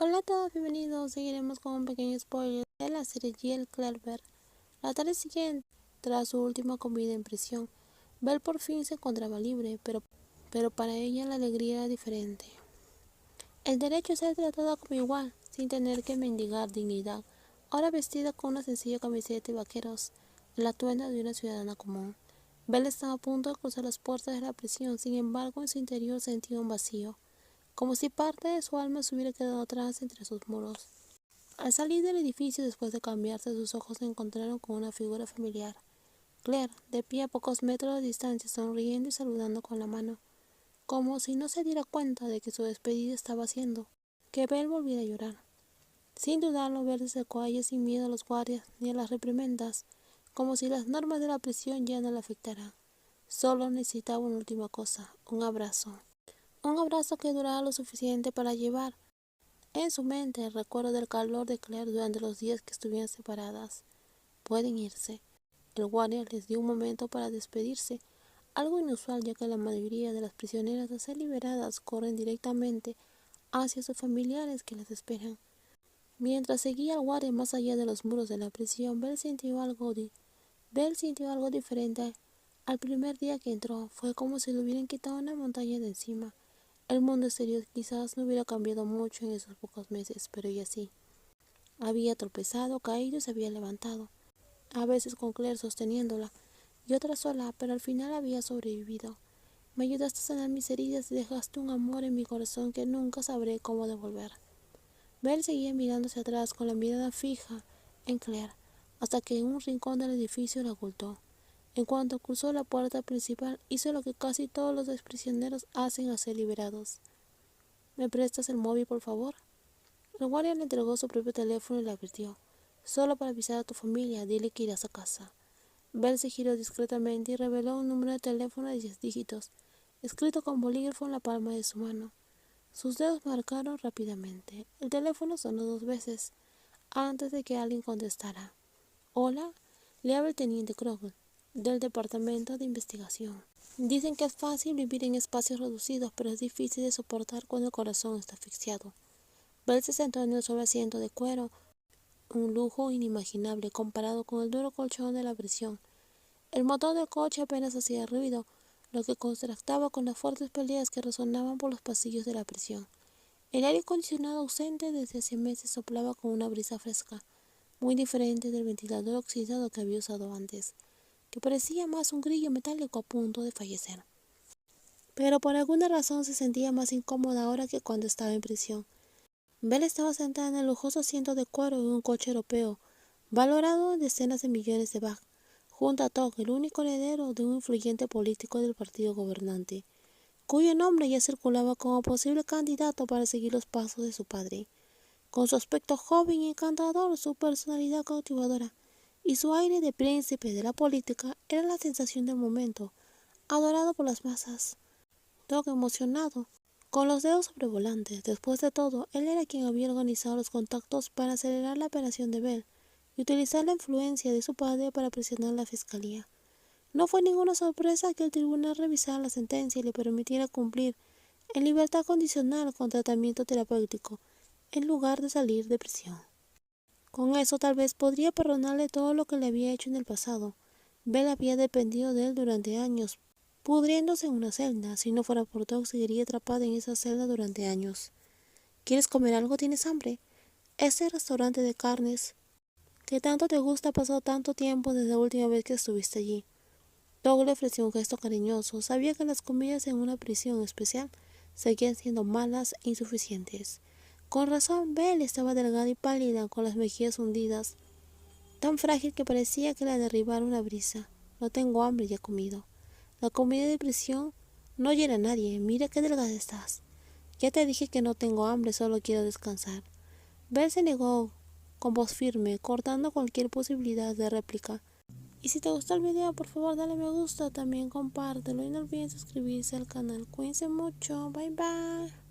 Hola a todos, bienvenidos. Seguiremos con un pequeño spoiler de la serie Jill Clerber. La tarde siguiente, tras su última comida en prisión, Belle por fin se encontraba libre, pero para ella la alegría era diferente. El derecho a ser tratada como igual, sin tener que mendigar dignidad, ahora vestida con una sencilla camiseta y vaqueros, el atuendo de una ciudadana común. Belle estaba a punto de cruzar las puertas de la prisión, sin embargo en su interior sentía un vacío, como si parte de su alma se hubiera quedado atrás entre sus muros. Al salir del edificio después de cambiarse, sus ojos se encontraron con una figura familiar. Claire, de pie a pocos metros de distancia, sonriendo y saludando con la mano, como si no se diera cuenta de que su despedida estaba haciendo que Belle volviera a llorar. Sin dudarlo, Belle se acercó a ella sin miedo a los guardias ni a las reprimendas, como si las normas de la prisión ya no la afectaran. Solo necesitaba una última cosa, un abrazo. Un abrazo que durara lo suficiente para llevar en su mente el recuerdo del calor de Claire durante los días que estuvieron separadas. Pueden irse. El guardia les dio un momento para despedirse, algo inusual ya que la mayoría de las prisioneras al ser liberadas corren directamente hacia sus familiares que las esperan. Mientras seguía al guardia más allá de los muros de la prisión, Belle sintió algo diferente al primer día que entró. Fue como si le hubieran quitado una montaña de encima. El mundo exterior quizás no hubiera cambiado mucho en esos pocos meses, pero ella sí. Había tropezado, caído y se había levantado, a veces con Claire sosteniéndola, y otras sola, pero al final había sobrevivido. Me ayudaste a sanar mis heridas y dejaste un amor en mi corazón que nunca sabré cómo devolver. Belle seguía mirándose atrás con la mirada fija en Claire, hasta que en un rincón del edificio la ocultó. En cuanto cruzó la puerta principal, hizo lo que casi todos los exprisioneros hacen al ser liberados. ¿Me prestas el móvil, por favor? El guardia le entregó su propio teléfono y le advirtió: solo para avisar a tu familia, dile que irás a casa. Belle se giró discretamente y reveló un número de teléfono de 10 dígitos, escrito con bolígrafo en la palma de su mano. Sus dedos marcaron rápidamente. El teléfono sonó 2 veces, antes de que alguien contestara. Hola, le habla el teniente Krogel, del Departamento de Investigación. Dicen que es fácil vivir en espacios reducidos, pero es difícil de soportar cuando el corazón está asfixiado. Belle se sentó en el suave asiento de cuero, un lujo inimaginable comparado con el duro colchón de la prisión. El motor del coche apenas hacía ruido, lo que contrastaba con las fuertes peleas que resonaban por los pasillos de la prisión. El aire acondicionado ausente desde hace meses soplaba con una brisa fresca, muy diferente del ventilador oxidado que había usado antes, que parecía más un grillo metálico a punto de fallecer. Pero por alguna razón se sentía más incómoda ahora que cuando estaba en prisión. Belle estaba sentada en el lujoso asiento de cuero en un coche europeo, valorado en decenas de millones de baht, junto a Todd, el único heredero de un influyente político del partido gobernante, cuyo nombre ya circulaba como posible candidato para seguir los pasos de su padre. Con su aspecto joven y encantador, su personalidad cautivadora y su aire de príncipe de la política era la sensación del momento, adorado por las masas. Doug, emocionado, con los dedos sobrevolantes. Después de todo, él era quien había organizado los contactos para acelerar la operación de Belle y utilizar la influencia de su padre para presionar a la fiscalía. No fue ninguna sorpresa que el tribunal revisara la sentencia y le permitiera cumplir en libertad condicional con tratamiento terapéutico, en lugar de salir de prisión. Con eso tal vez podría perdonarle todo lo que le había hecho en el pasado. Belle había dependido de él durante años, pudriéndose en una celda. Si no fuera por Doug, seguiría atrapada en esa celda durante años. ¿Quieres comer algo? ¿Tienes hambre? Ese restaurante de carnes que tanto te gusta ha pasado tanto tiempo desde la última vez que estuviste allí. Doug le ofreció un gesto cariñoso. Sabía que las comidas en una prisión especial seguían siendo malas e insuficientes. Con razón, Belle estaba delgada y pálida, con las mejillas hundidas, tan frágil que parecía que la derribara una brisa. No tengo hambre, ya he comido. La comida de prisión no llena a nadie. Mira qué delgada estás. Ya te dije que no tengo hambre, solo quiero descansar. Belle se negó con voz firme, cortando cualquier posibilidad de réplica. Y si te gustó el video, por favor dale me gusta, también compártelo y no olvides suscribirse al canal. Cuídense mucho, bye bye.